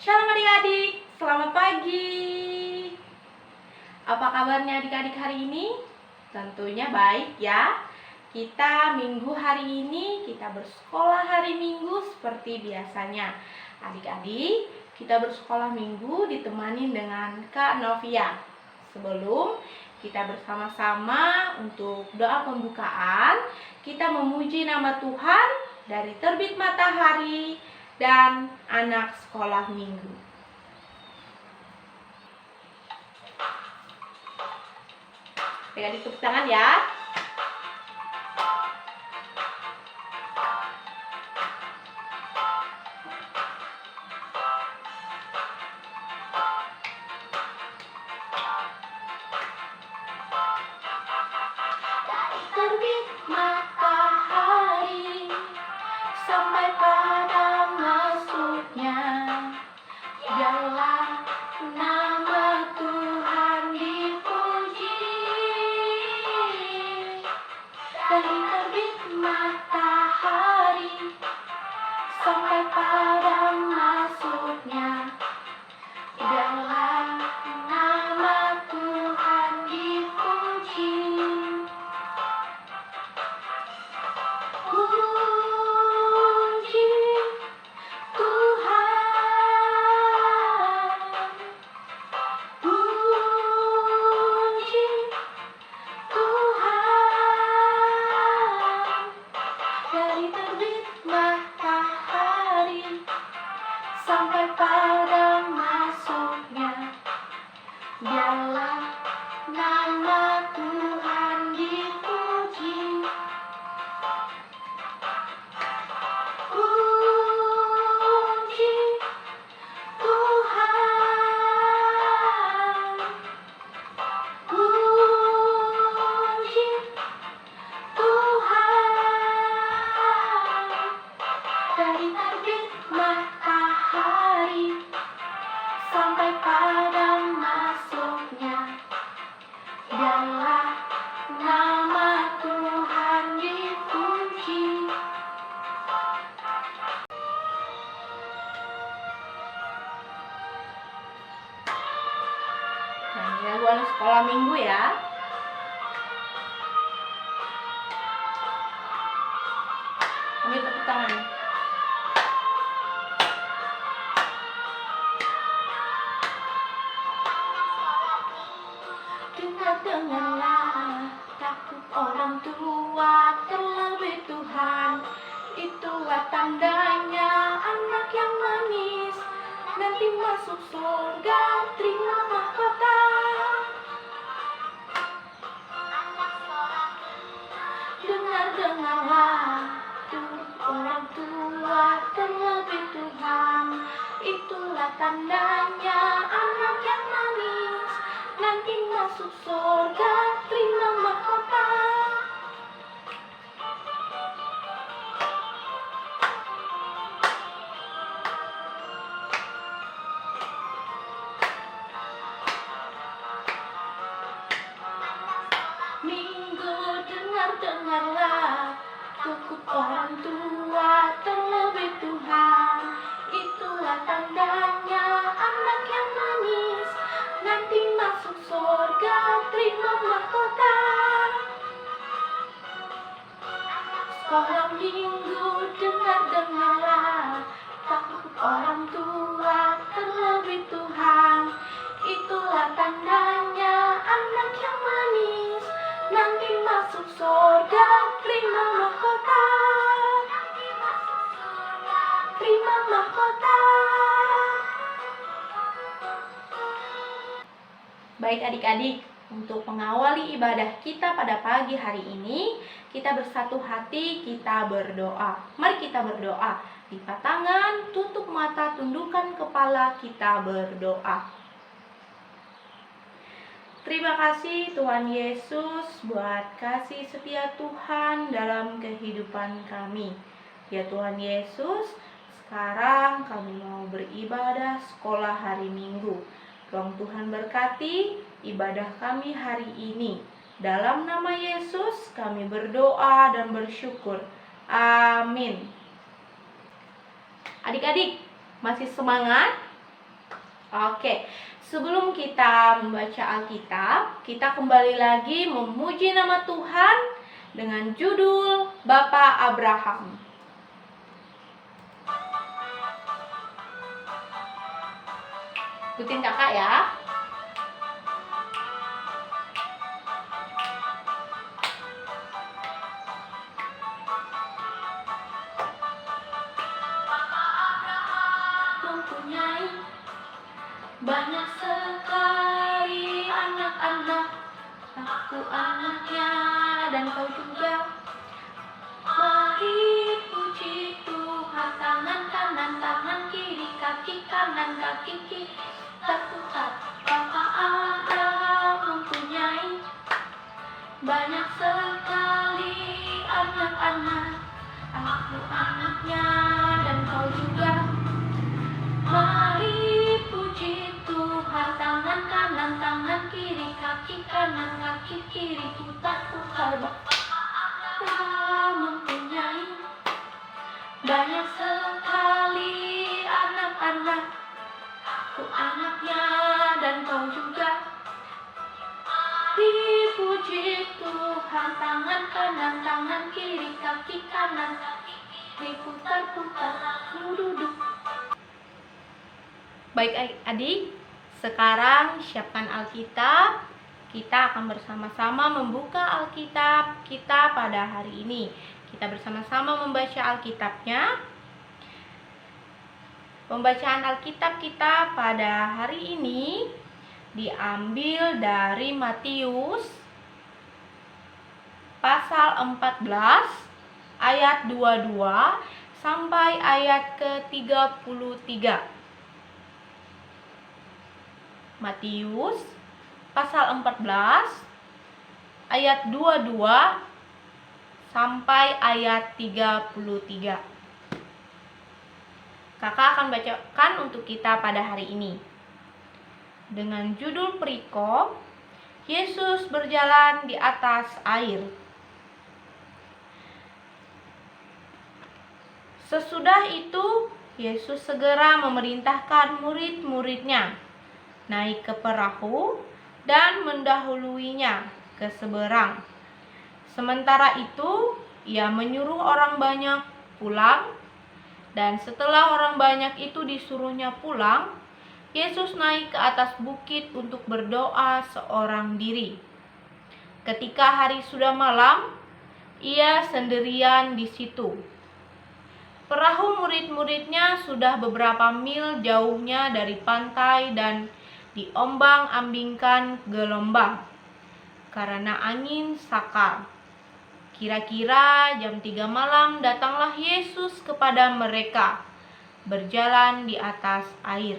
Shalom adik-adik, selamat pagi. Apa kabarnya adik-adik hari ini? Tentunya baik ya. Kita minggu hari ini, kita bersekolah hari Minggu seperti biasanya. Adik-adik, kita bersekolah Minggu ditemani dengan Kak Novia. Sebelum kita bersama-sama untuk doa pembukaan, kita memuji nama Tuhan dari terbit matahari dan anak sekolah minggu. Adik-adik tepuk tangan ya. Dari terbit matahari sampai pada masuknya, biarlah nama Tuhan dipuji. Dari terbit matahari sampai pada masuknya, biarlah nama Tuhan dipuji. Puji Tuhan, puji Tuhan. Dari terbit matahari sampai pada masuknya, biarlah nama Tuhan dipuji. Puji Tuhan, puji Tuhan. Dari terbit matahari sampai pada masuknya, biarlah nama Tuhan dipuji. Nah, ini lagu anak sekolah minggu ya. Kami tepuk tangan. Dengarlah, takut orang tua, terlebih Tuhan. Itulah tandanya anak yang manis, nanti masuk surga, terima mahkota. Dengarlah, takut orang tua, terlebih Tuhan. Itulah tandanya anak yang manis, nanti masuk surga, terima mahkota. Minggu dengarlah, takut orang tua, terlebih Tuhan. Itulah tandanya anak yang manis, nanti masuk surga, terima mahkota. Sekolah minggu dengarlah, takut orang tua, terlebih Tuhan. Itulah tandanya anak yang manis, nanti masuk surga, terima mahkota. Terima mahkota. Baik adik-adik, untuk mengawali ibadah kita pada pagi hari ini, kita bersatu hati, kita berdoa. Mari kita berdoa. Lipat tangan, tutup mata, tundukkan kepala, kita berdoa. Terima kasih Tuhan Yesus buat kasih setia Tuhan dalam kehidupan kami. Ya Tuhan Yesus, sekarang kami mau beribadah sekolah hari Minggu. Tolong Tuhan berkati ibadah kami hari ini. Dalam nama Yesus kami berdoa dan bersyukur. Amin. Adik-adik, masih semangat? Oke, sebelum kita membaca Alkitab, kita kembali lagi memuji nama Tuhan dengan judul Bapak Abraham. Ikutin kakak ya. Banyak sekali anak-anak, aku anaknya dan kau juga. Mari puji Tuhan, tangan kanan, tangan kiri, kaki kanan, kaki kiri terputar. Bapak Abraham mempunyai banyak sekali anak-anak, aku anaknya dan kau juga. Mari puji Tuhan, tangan kanan, tangan kiri, kaki kanan, kaki kiri, putar-putar. Bapak mempunyai banyak sekali anak-anak, aku anaknya dan kau juga. Dipuji Tuhan, tangan kanan, tangan kiri, kaki kanan, kaki kiri, putar-putar, duduk. Baik adik, sekarang siapkan Alkitab. Kita akan bersama-sama membuka Alkitab kita pada hari ini. Kita bersama-sama membaca Alkitabnya. Pembacaan Alkitab kita pada hari ini diambil dari Matius pasal 14 ayat 22 sampai ayat ke-33. Matius pasal 14 ayat 22 sampai ayat 33. Kakak akan bacakan untuk kita pada hari ini. Dengan judul perikop, Yesus berjalan di atas air. Sesudah itu, Yesus segera memerintahkan murid-muridnya naik ke perahu dan mendahuluinya ke seberang. Sementara itu, ia menyuruh orang banyak pulang, dan setelah orang banyak itu disuruhnya pulang, Yesus naik ke atas bukit untuk berdoa seorang diri. Ketika hari sudah malam, ia sendirian di situ. Perahu murid-muridnya sudah beberapa mil jauhnya dari pantai dan diombang-ambingkan gelombang karena angin sakal. Kira-kira jam 3 malam datanglah Yesus kepada mereka, berjalan di atas air.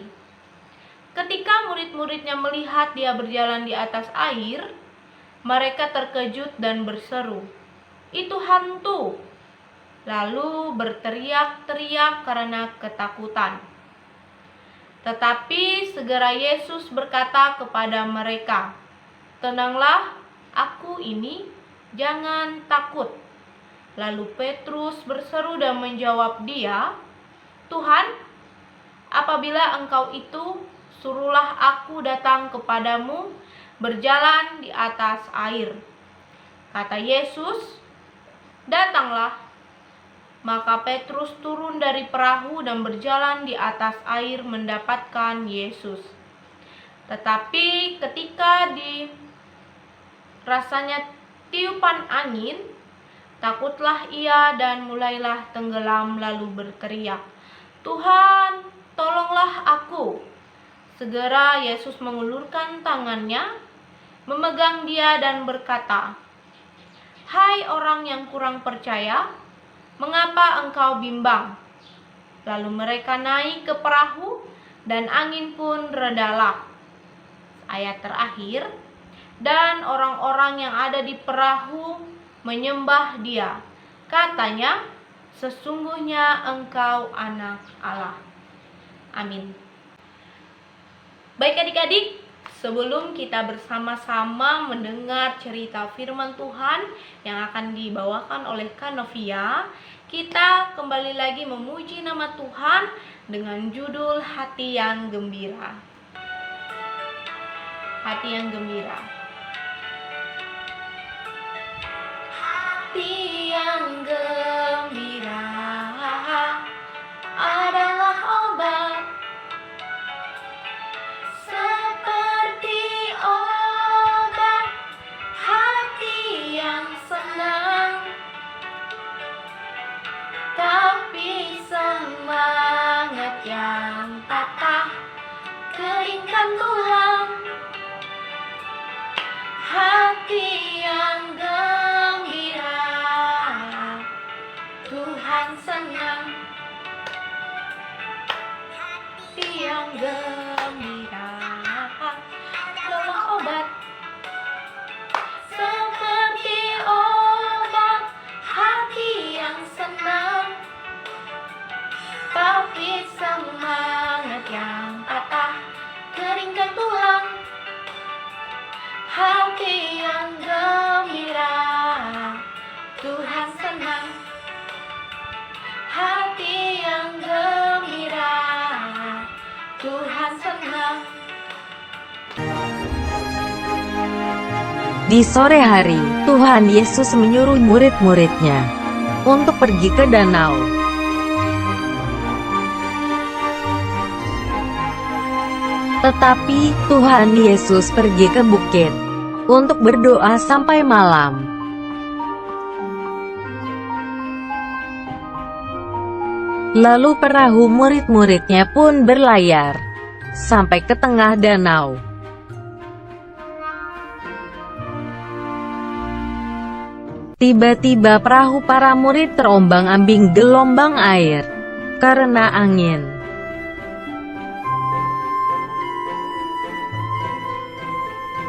Ketika murid-muridnya melihat dia berjalan di atas air, mereka terkejut dan berseru, "Itu hantu!" Lalu berteriak-teriak karena ketakutan. Tetapi segera Yesus berkata kepada mereka, "Tenanglah, aku ini, jangan takut." Lalu Petrus berseru dan menjawab dia, "Tuhan, apabila Engkau itu, suruhlah aku datang kepadamu berjalan di atas air." Kata Yesus, "Datanglah." Maka Petrus turun dari perahu dan berjalan di atas air mendapatkan Yesus. Tetapi ketika dirasanya tiupan angin, takutlah ia dan mulailah tenggelam lalu berteriak, "Tuhan, tolonglah aku." Segera Yesus mengulurkan tangannya, memegang dia dan berkata, "Hai orang yang kurang percaya, mengapa engkau bimbang?" Lalu mereka naik ke perahu dan angin pun redalah. Ayat terakhir, dan orang-orang yang ada di perahu menyembah dia. Katanya, "Sesungguhnya engkau anak Allah." Amin. Baik adik-adik, sebelum kita bersama-sama mendengar cerita firman Tuhan yang akan dibawakan oleh Kak Novia, kita kembali lagi memuji nama Tuhan dengan judul Hati yang Gembira. hati yang gembira. Hati yang gembira adalah obat, seperti obat. Hati yang senang, tapi semangat yang patah keringkan tulang. Hati yang gembira, Tuhan senang. Hati yang gembira adalah obat, seperti obat. Hati yang senang, tapi semangat yang patah keringkan tulang. Hati yang gembira, Tuhan senang. Hati yang gembira, Tuhan senang. Di sore hari, Tuhan Yesus menyuruh murid-muridnya untuk pergi ke danau. Tetapi Tuhan Yesus pergi ke bukit untuk berdoa sampai malam. Lalu perahu murid-muridnya pun berlayar sampai ke tengah danau. Tiba-tiba perahu para murid terombang-ambing gelombang air karena angin.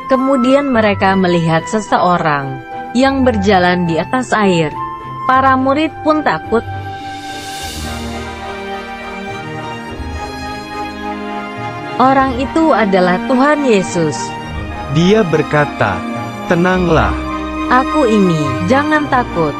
Kemudian mereka melihat seseorang yang berjalan di atas air. Para murid pun takut. Orang itu adalah Tuhan Yesus. Dia berkata, "Tenanglah, Aku ini, jangan takut."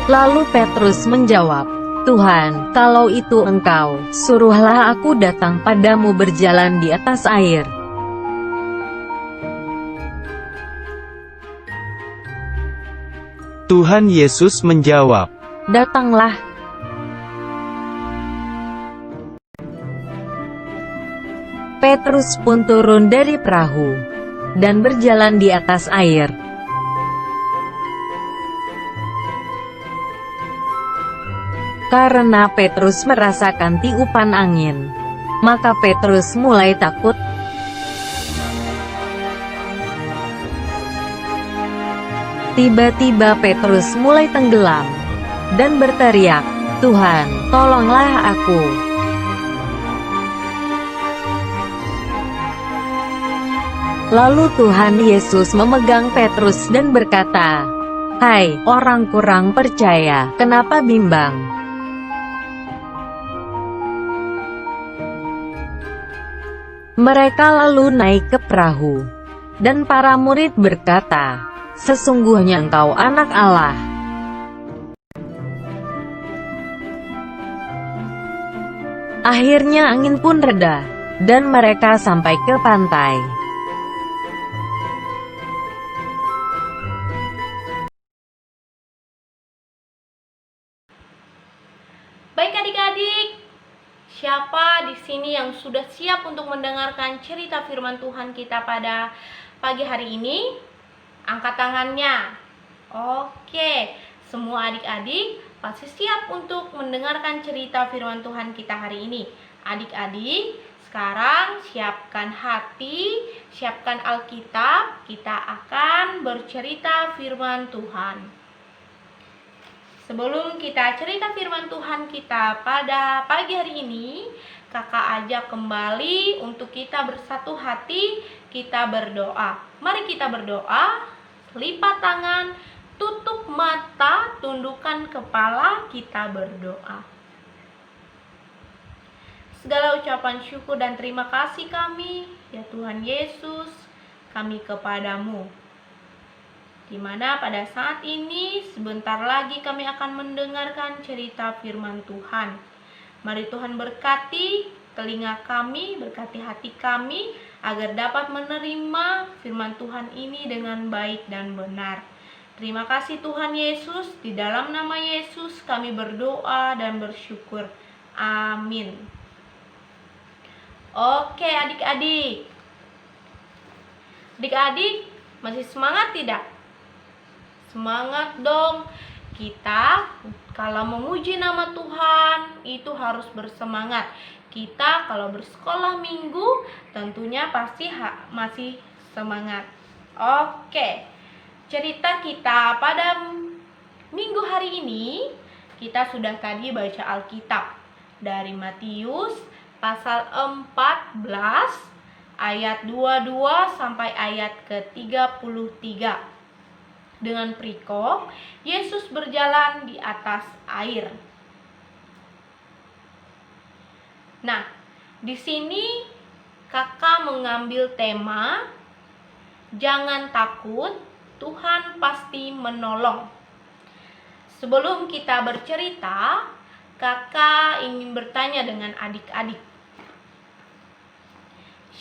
Lalu Petrus menjawab, "Tuhan, kalau itu Engkau, suruhlah aku datang padamu berjalan di atas air." Tuhan Yesus menjawab, "Datanglah." Petrus pun turun dari perahu dan berjalan di atas air. Karena Petrus merasakan tiupan angin, maka Petrus mulai takut. Tiba-tiba Petrus mulai tenggelam dan berteriak, "Tuhan, tolonglah aku." Lalu Tuhan Yesus memegang Petrus dan berkata, "Hai, orang kurang percaya, kenapa bimbang?" Mereka lalu naik ke perahu, dan para murid berkata, "Sesungguhnya Engkau Anak Allah." Akhirnya angin pun reda, dan mereka sampai ke pantai. Baik adik-adik, siapa di sini yang sudah siap untuk mendengarkan cerita firman Tuhan kita pada pagi hari ini? Angkat tangannya. Oke, semua adik-adik pasti siap untuk mendengarkan cerita firman Tuhan kita hari ini. Adik-adik, sekarang siapkan hati, siapkan Alkitab, kita akan bercerita firman Tuhan. Sebelum kita cerita firman Tuhan kita pada pagi hari ini, kakak ajak kembali untuk kita bersatu hati, kita berdoa. Mari kita berdoa, lipat tangan, tutup mata, tundukkan kepala, kita berdoa. Segala ucapan syukur dan terima kasih kami, ya Tuhan Yesus, kami kepadamu. Di mana pada saat ini sebentar lagi kami akan mendengarkan cerita firman Tuhan. Mari Tuhan berkati telinga kami, berkati hati kami, agar dapat menerima firman Tuhan ini dengan baik dan benar. Terima kasih Tuhan Yesus, di dalam nama Yesus kami berdoa dan bersyukur. Amin. Oke adik-adik. Adik-adik masih semangat tidak? Semangat dong. Kita kalau memuji nama Tuhan itu harus bersemangat. Kita kalau bersekolah minggu tentunya pasti masih semangat. Oke. Cerita kita pada minggu hari ini, kita sudah tadi baca Alkitab dari Matius pasal 14 ayat 22 sampai ayat ke-33. Dengan perikop Yesus berjalan di atas air. Nah, di sini kakak mengambil tema jangan takut, Tuhan pasti menolong. Sebelum kita bercerita, kakak ingin bertanya dengan adik-adik.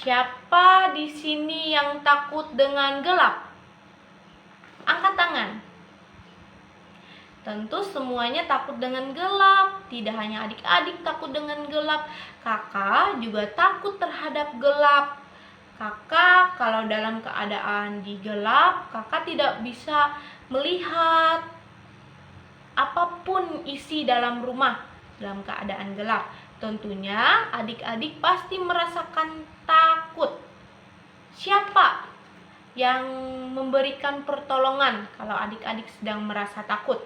Siapa di sini yang takut dengan gelap? Angkat tangan. Tentu semuanya takut dengan gelap. Tidak hanya adik-adik takut dengan gelap, kakak juga takut terhadap gelap. Kakak kalau dalam keadaan di gelap, kakak tidak bisa melihat apapun isi dalam rumah dalam keadaan gelap. Tentunya adik-adik pasti merasakan takut. Siapa yang memberikan pertolongan kalau adik-adik sedang merasa takut?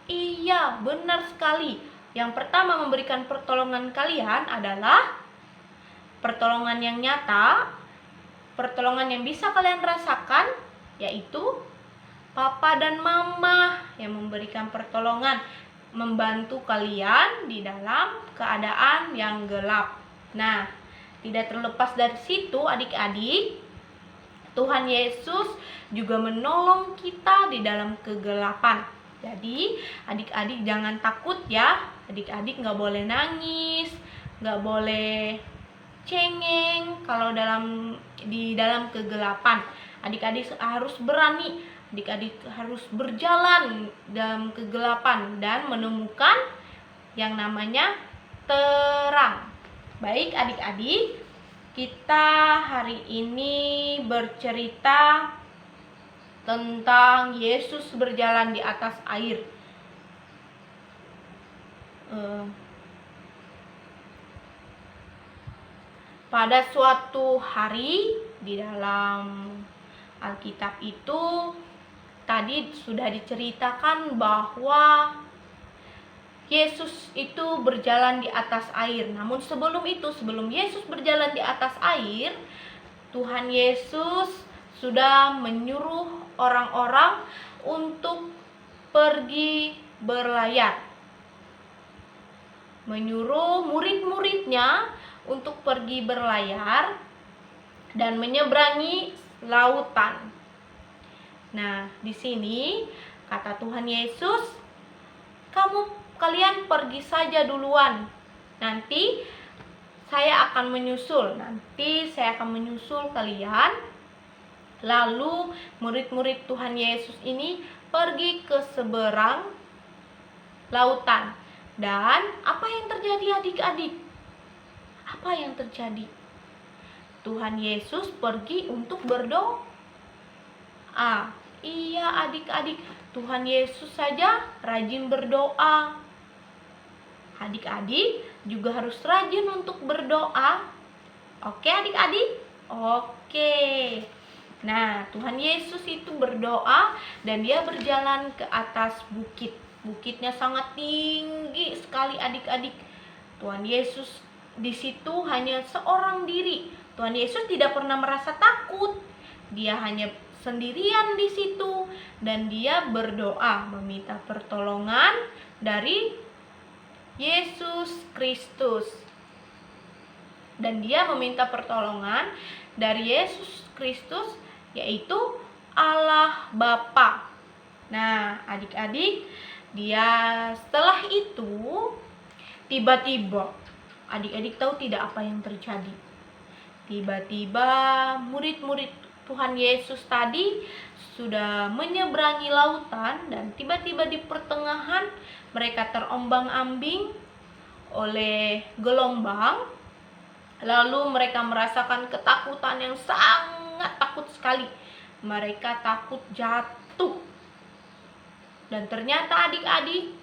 Iya, benar sekali. Yang pertama memberikan pertolongan kalian adalah pertolongan yang nyata, pertolongan yang bisa kalian rasakan, yaitu papa dan mama yang memberikan pertolongan, membantu kalian di dalam keadaan yang gelap. Nah, tidak terlepas dari situ adik-adik, Tuhan Yesus juga menolong kita di dalam kegelapan. Jadi adik-adik jangan takut ya. Adik-adik gak boleh nangis, gak boleh cengeng kalau di dalam kegelapan. Adik-adik harus berani, adik-adik harus berjalan dalam kegelapan dan menemukan yang namanya terang. Baik adik-adik, kita hari ini bercerita tentang Yesus berjalan di atas air. Pada suatu hari di dalam Alkitab itu tadi sudah diceritakan bahwa Yesus itu berjalan di atas air. Namun sebelum itu, sebelum Yesus berjalan di atas air, Tuhan Yesus sudah menyuruh orang-orang untuk pergi berlayar. Menyuruh murid-muridnya untuk pergi berlayar dan menyeberangi lautan. Nah, di sini kata Tuhan Yesus, kalian pergi saja duluan. Nanti saya akan menyusul. Kalian. Lalu murid-murid Tuhan Yesus ini pergi ke seberang lautan. Dan apa yang terjadi adik-adik? Apa yang terjadi? Tuhan Yesus pergi untuk berdoa. Iya adik-adik, Tuhan Yesus saja rajin berdoa. Adik-adik juga harus rajin untuk berdoa. Oke adik-adik? Oke. Nah, Tuhan Yesus itu berdoa dan dia berjalan ke atas bukit. Bukitnya sangat tinggi sekali adik-adik. Tuhan Yesus di situ hanya seorang diri. Tuhan Yesus tidak pernah merasa takut. Dia hanya sendirian di situ dan dia berdoa meminta pertolongan dari Yesus Kristus. Dan dia meminta pertolongan dari Yesus Kristus, yaitu Allah Bapa. Nah, adik-adik, Setelah itu tiba-tiba adik-adik tahu tidak apa yang terjadi? Tiba-tiba murid-murid Tuhan Yesus tadi sudah menyeberangi lautan, dan tiba-tiba di pertengahan mereka terombang-ambing oleh gelombang. Lalu mereka merasakan ketakutan yang sangat takut sekali. Mereka takut jatuh. Dan ternyata adik-adik,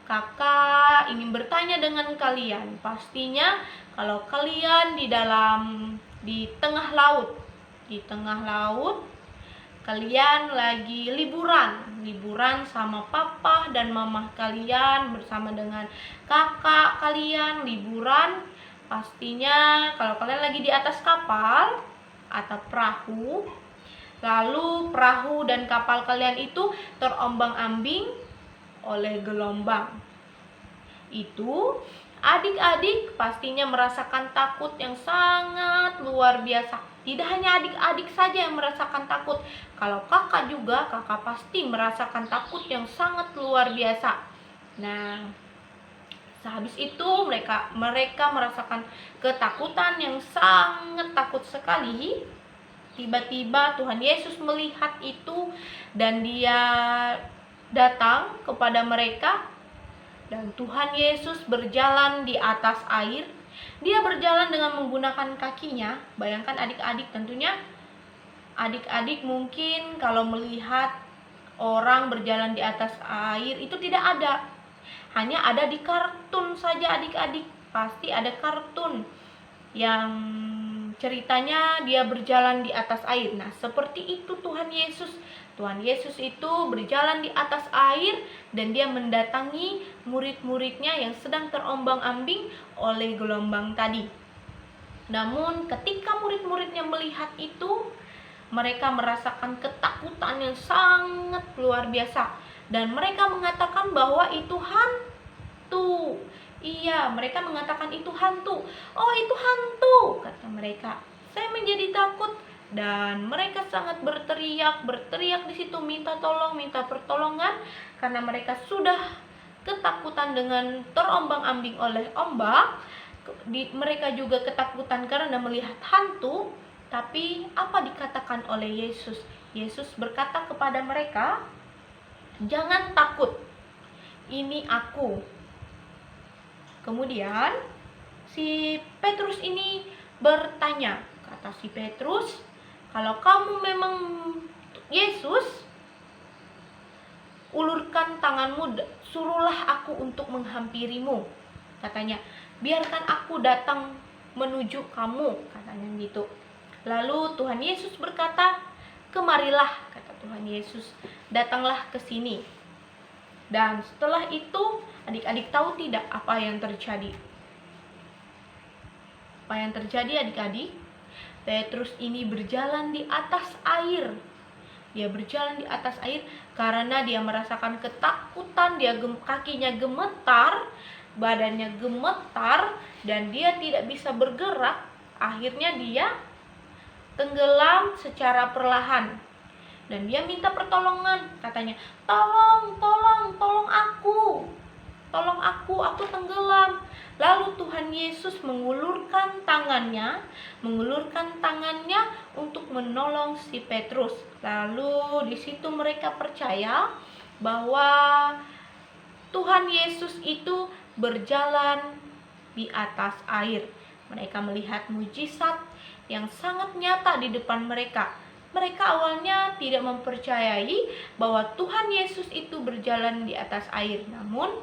kakak ingin bertanya dengan kalian. Pastinya kalau kalian di tengah laut, kalian lagi liburan sama papa dan mama kalian bersama dengan kakak kalian liburan. Pastinya kalau kalian lagi di atas kapal atau perahu, lalu perahu dan kapal kalian itu terombang-ambing oleh gelombang. Itu adik-adik pastinya merasakan takut yang sangat luar biasa. Tidak hanya adik-adik saja yang merasakan takut. Kalau kakak juga, kakak pasti merasakan takut yang sangat luar biasa. Nah, sehabis itu mereka merasakan ketakutan yang sangat takut sekali. Tiba-tiba Tuhan Yesus melihat itu dan Dia datang kepada mereka. Dan Tuhan Yesus berjalan di atas air. Dia berjalan dengan menggunakan kakinya. Bayangkan adik-adik, tentunya adik-adik mungkin kalau melihat orang berjalan di atas air itu tidak ada. Hanya ada di kartun saja adik-adik. Pasti ada kartun yang ceritanya dia berjalan di atas air. Nah, seperti itu Tuhan Yesus. Tuhan Yesus itu berjalan di atas air dan Dia mendatangi murid-muridnya yang sedang terombang-ambing oleh gelombang tadi. Namun ketika murid-muridnya melihat itu, mereka merasakan ketakutan yang sangat luar biasa. Dan mereka mengatakan bahwa itu hantu. Iya, mereka mengatakan itu hantu. Oh, itu hantu, kata mereka. Saya menjadi takut. Dan mereka sangat berteriak di situ, minta pertolongan, karena mereka sudah ketakutan dengan terombang-ambing oleh ombak. Mereka juga ketakutan karena melihat hantu. Tapi apa dikatakan oleh Yesus? Yesus berkata kepada mereka, "Jangan takut, ini aku." Kemudian si Petrus ini bertanya, kata si Petrus, "Kalau kamu memang Yesus, ulurkan tanganmu, suruhlah aku untuk menghampirimu." Katanya, "Biarkan aku datang menuju kamu," katanya gitu. Lalu Tuhan Yesus berkata, "Kemarilah," kata Tuhan Yesus, "datanglah ke sini." Dan setelah itu, adik-adik tahu tidak apa yang terjadi? Apa yang terjadi adik-adik? Petrus ini berjalan di atas air. Dia berjalan di atas air karena dia merasakan ketakutan, kakinya gemetar, badannya gemetar, dan dia tidak bisa bergerak. Akhirnya dia tenggelam secara perlahan. Dan dia minta pertolongan, katanya, tolong aku tenggelam." Lalu Tuhan Yesus mengulurkan tangannya untuk menolong si Petrus. Lalu di situ mereka percaya bahwa Tuhan Yesus itu berjalan di atas air. Mereka melihat mujizat yang sangat nyata di depan mereka. Mereka awalnya tidak mempercayai bahwa Tuhan Yesus itu berjalan di atas air. Namun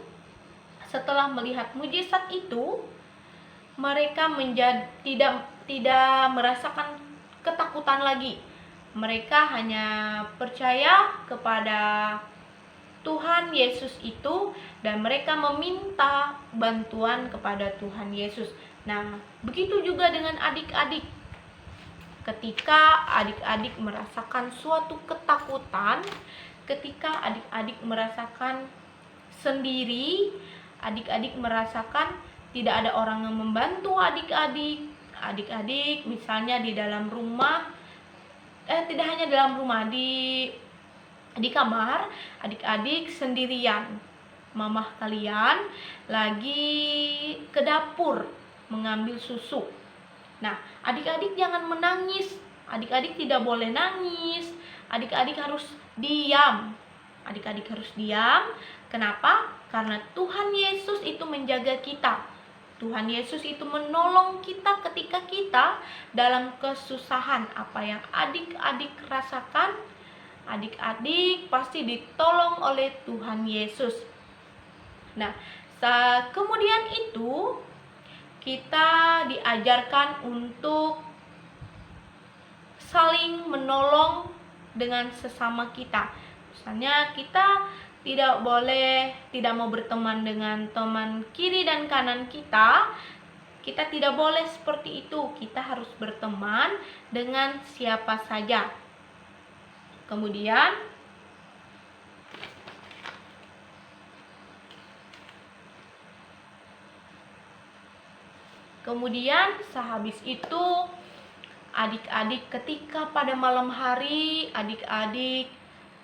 setelah melihat mujizat itu, mereka tidak merasakan ketakutan lagi. Mereka hanya percaya kepada Tuhan Yesus itu dan mereka meminta bantuan kepada Tuhan Yesus. Nah, begitu juga dengan adik-adik. Ketika adik-adik merasakan suatu ketakutan, ketika adik-adik merasakan sendiri, adik-adik merasakan tidak ada orang yang membantu adik-adik. Adik-adik misalnya di dalam rumah, tidak hanya dalam rumah, di di kamar, adik-adik sendirian. Mamah kalian lagi ke dapur mengambil susu. Nah, adik-adik jangan menangis. Adik-adik tidak boleh nangis. Adik-adik harus diam. Adik-adik harus diam. Kenapa? Karena Tuhan Yesus itu menjaga kita. Tuhan Yesus itu menolong kita ketika kita dalam kesusahan. Apa yang adik-adik rasakan, adik-adik pasti ditolong oleh Tuhan Yesus. Nah, kemudian itu kita diajarkan untuk saling menolong dengan sesama kita. Misalnya kita tidak mau berteman dengan teman kiri dan kanan kita. Kita tidak boleh seperti itu. Kita harus berteman dengan siapa saja. Kemudian sehabis itu adik-adik ketika pada malam hari adik-adik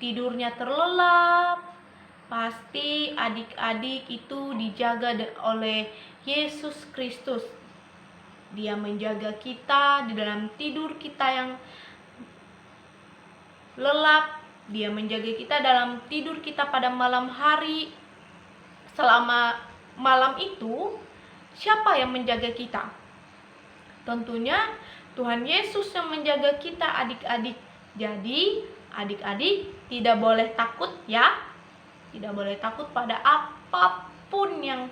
tidurnya terlelap, pasti adik-adik itu dijaga oleh Yesus Kristus. Dia menjaga kita di dalam tidur kita yang lelap. Dia menjaga kita dalam tidur kita pada malam hari. Selama malam itu, siapa yang menjaga kita? Tentunya Tuhan Yesus yang menjaga kita, adik-adik. Jadi, adik-adik tidak boleh takut ya. Tidak boleh takut pada apapun yang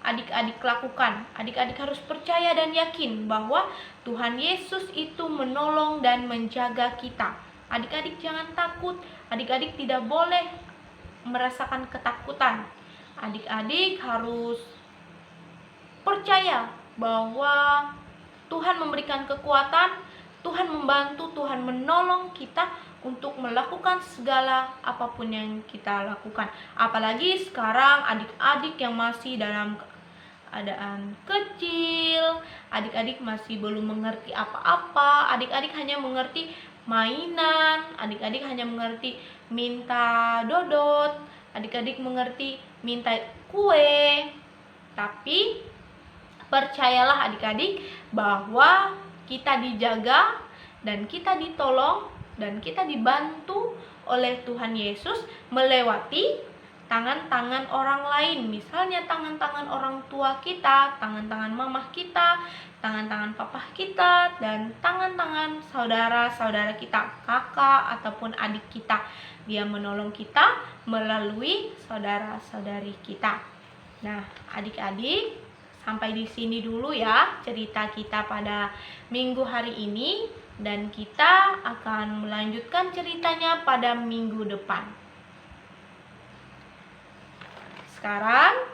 adik-adik lakukan. Adik-adik harus percaya dan yakin bahwa Tuhan Yesus itu menolong dan menjaga kita. Adik-adik jangan takut. Adik-adik tidak boleh merasakan ketakutan. Adik-adik harus percaya bahwa Tuhan memberikan kekuatan, Tuhan membantu, Tuhan menolong kita untuk melakukan segala apapun yang kita lakukan. Apalagi sekarang adik-adik yang masih dalam keadaan kecil, adik-adik masih belum mengerti apa-apa, adik-adik hanya mengerti mainan, adik-adik hanya mengerti minta dodot, adik-adik mengerti minta kue. Tapi percayalah adik-adik bahwa kita dijaga dan kita ditolong dan kita dibantu oleh Tuhan Yesus melewati tangan-tangan orang lain. Misalnya tangan-tangan orang tua kita, tangan-tangan mamah kita, tangan-tangan papa kita, dan tangan-tangan saudara-saudara kita, kakak ataupun adik kita. Dia menolong kita melalui saudara-saudari kita. Nah, adik-adik, sampai di sini dulu ya cerita kita pada minggu hari ini, dan kita akan melanjutkan ceritanya pada minggu depan. Sekarang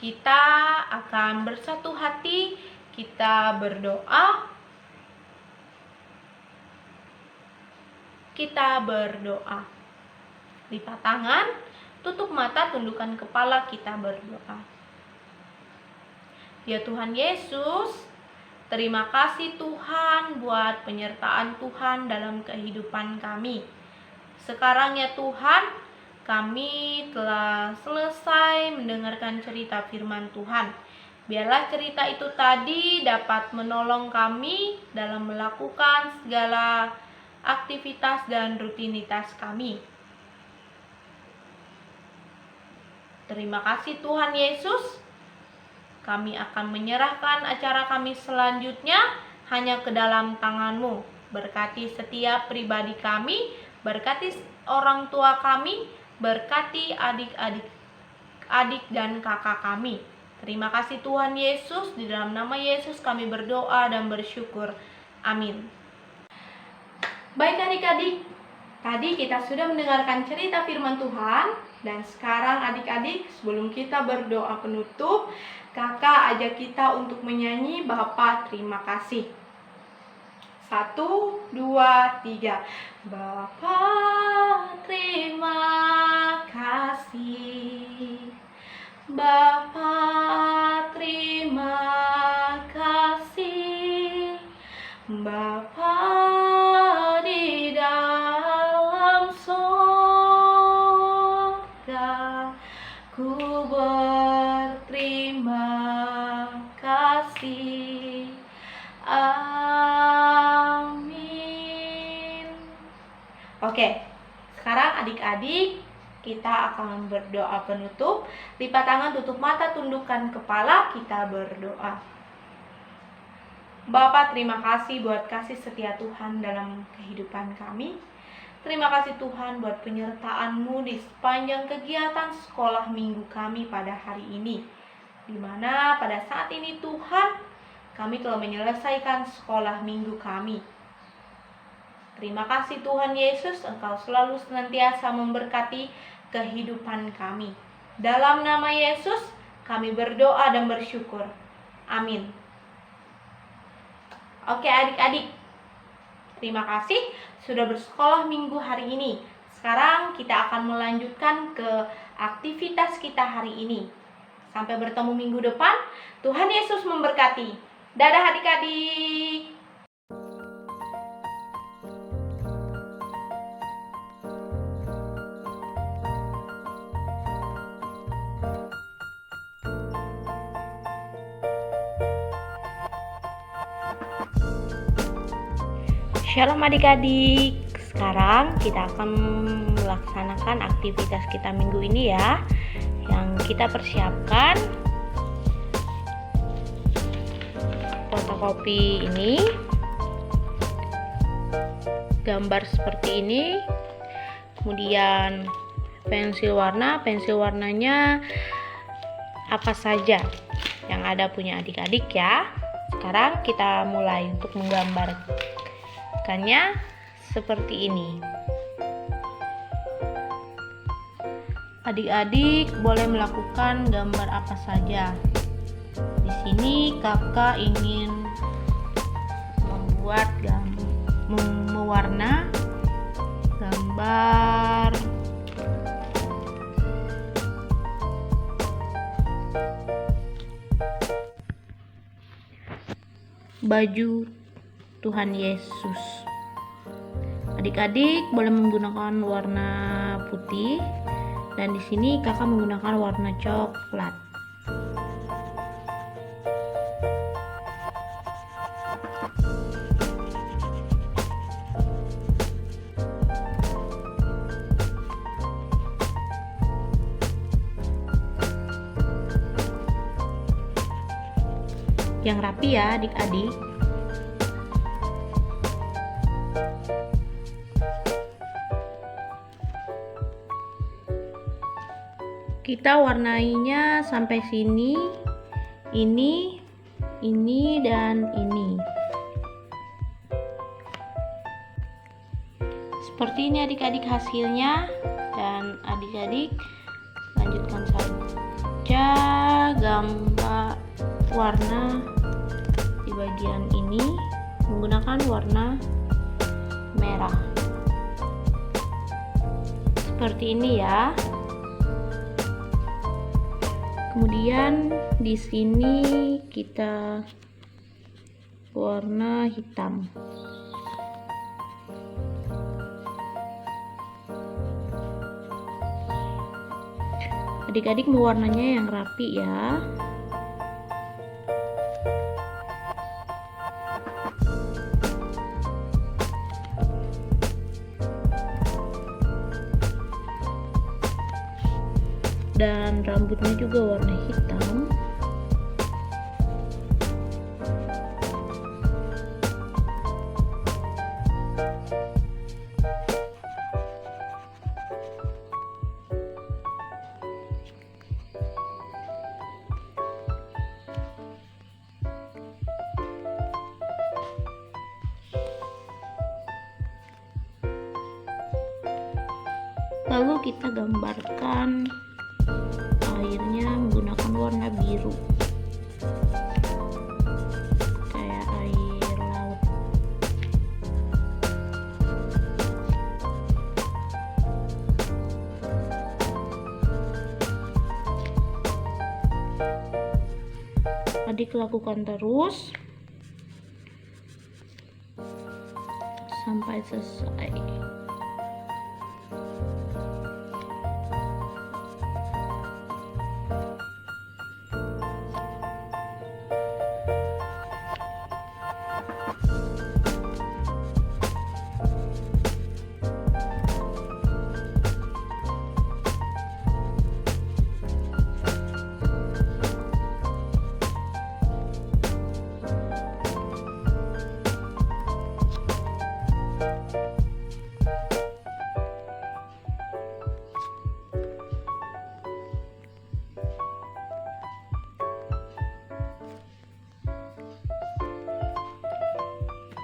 kita akan bersatu hati, kita berdoa. Kita berdoa. Lipat tangan, tutup mata, tundukkan kepala, kita berdoa. Ya Tuhan Yesus, terima kasih Tuhan buat penyertaan Tuhan dalam kehidupan kami. Sekarang ya Tuhan, kami telah selesai mendengarkan cerita firman Tuhan. Biarlah cerita itu tadi dapat menolong kami dalam melakukan segala aktivitas dan rutinitas kami. Terima kasih Tuhan Yesus. Kami akan menyerahkan acara kami selanjutnya hanya ke dalam tangan-Mu. Berkati setiap pribadi kami, berkati orang tua kami, berkati adik dan kakak kami. Terima kasih Tuhan Yesus, di dalam nama Yesus kami berdoa dan bersyukur. Amin. Baik adik-adik, tadi kita sudah mendengarkan cerita firman Tuhan, dan sekarang adik-adik sebelum kita berdoa penutup, kakak ajak kita untuk menyanyi Bapa terima kasih. 1, 2, 3. Bapa terima kasih. Bapa terima kasih. Bapa di dalam Oke, sekarang adik-adik kita akan berdoa penutup. Lipat tangan, tutup mata, tundukkan kepala, kita berdoa. Bapa, terima kasih buat kasih setia Tuhan dalam kehidupan kami. Terima kasih Tuhan buat penyertaan-Mu di sepanjang kegiatan sekolah minggu kami pada hari ini, di mana pada saat ini Tuhan, kami telah menyelesaikan sekolah minggu kami. Terima kasih Tuhan Yesus, Engkau selalu senantiasa memberkati kehidupan kami. Dalam nama Yesus, kami berdoa dan bersyukur. Amin. Oke adik-adik, terima kasih sudah bersekolah minggu hari ini. Sekarang kita akan melanjutkan ke aktivitas kita hari ini. Sampai bertemu minggu depan. Tuhan Yesus memberkati. Dadah adik-adik. Shalom adik-adik. Sekarang kita akan melaksanakan aktivitas kita minggu ini ya. Yang kita persiapkan fotokopi ini, gambar seperti ini, kemudian pensil warnanya apa saja yang ada punya adik-adik ya. Sekarang kita mulai untuk menggambarkannya seperti ini. Adik-adik boleh melakukan gambar apa saja. Di sini kakak ingin membuat mewarna gambar baju Tuhan Yesus. Adik-adik boleh menggunakan warna putih, dan di sini kakak menggunakan warna coklat. Yang rapi ya adik-adik. Kita warnainya sampai sini, ini, dan ini. Seperti ini adik-adik hasilnya, dan adik-adik lanjutkan saja gambar warna di bagian ini menggunakan warna merah. Seperti ini ya. Kemudian di sini kita warna hitam. Adik-adik mewarnanya yang rapi ya. Dan rambutnya juga warna hitam. Lalu kita gambarkan airnya menggunakan warna biru, kayak air laut. Adik lakukan terus sampai selesai.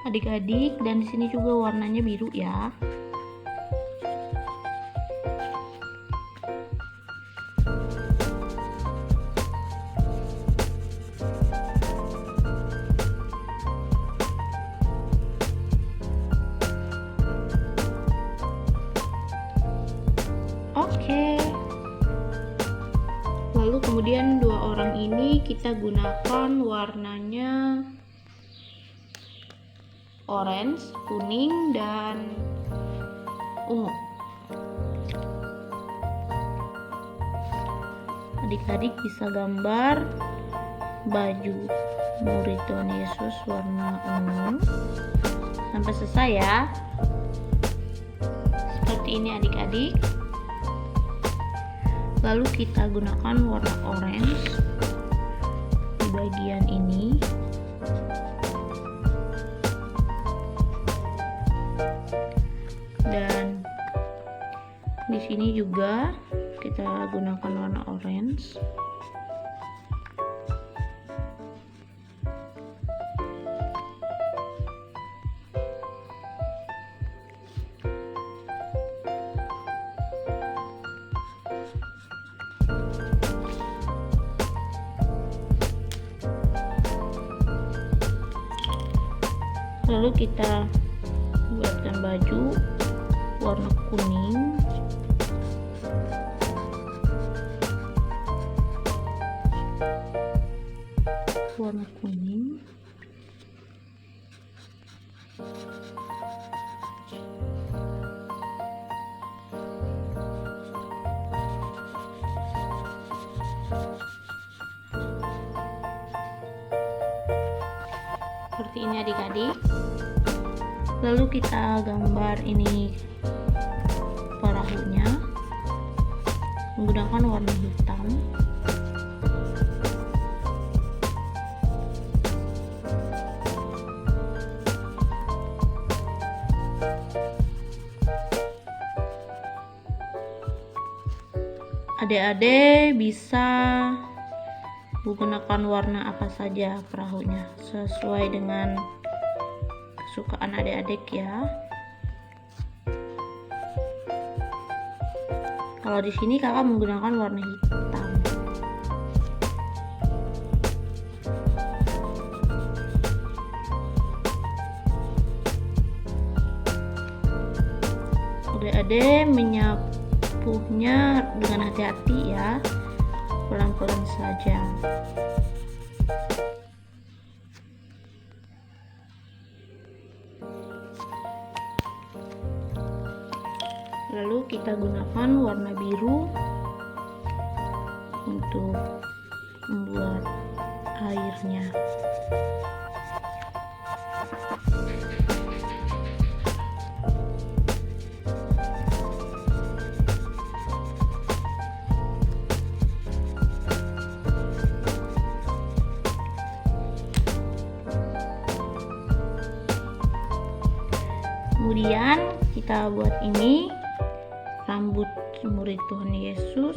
adik-adik, dan di sini juga warnanya biru ya. Oke. Lalu kemudian dua orang ini kita gunakan warnanya orange, kuning, dan ungu. Adik-adik bisa gambar baju murid Tuhan Yesus warna ungu sampai selesai ya. Seperti ini adik-adik. Lalu kita gunakan warna orange di bagian ini. Dan di sini juga kita gunakan warna orange. Lalu kita buatkan baju warna kuning. Warna kuning. Seperti ini adik-adik. Lalu kita gambar ini perahunya menggunakan warna hitam. Adik-adik bisa menggunakan warna apa saja perahunya sesuai dengan kesukaan adik-adik ya. Kalau di sini kakak menggunakan warna hitam. Adik-adik menyapunya dengan hati-hati ya, pelan-pelan saja. Lalu kita gunakan warna biru untuk membuat airnya. Kemudian kita buat ini rambut murid Tuhan Yesus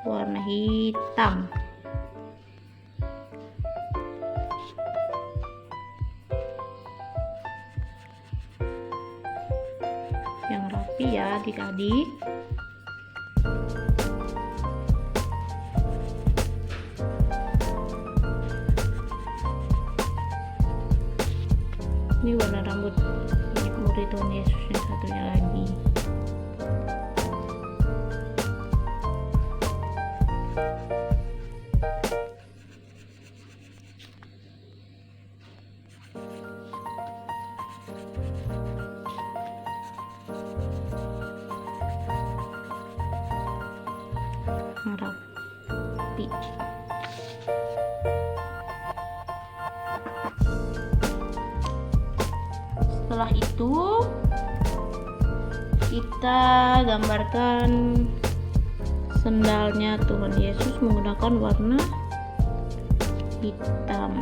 warna hitam. Yang rapi ya adik-adik. Ini warna rambut murid Tuhan Yesus yang satunya lagi. Rapi. Setelah itu kita gambarkan sendalnya Tuhan Yesus menggunakan warna hitam.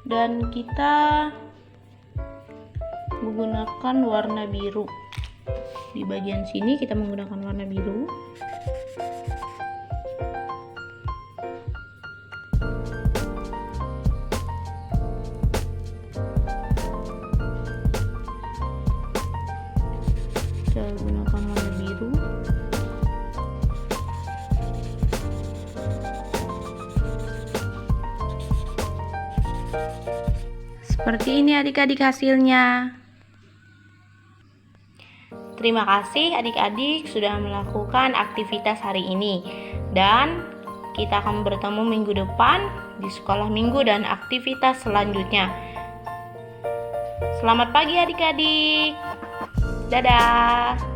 Dan kita menggunakan warna biru. Di bagian sini kita menggunakan warna biru. Kita gunakan warna biru. Seperti ini adik-adik hasilnya. Terima kasih adik-adik sudah melakukan aktivitas hari ini. Dan kita akan bertemu minggu depan di sekolah minggu dan aktivitas selanjutnya. Selamat pagi adik-adik. Dadah.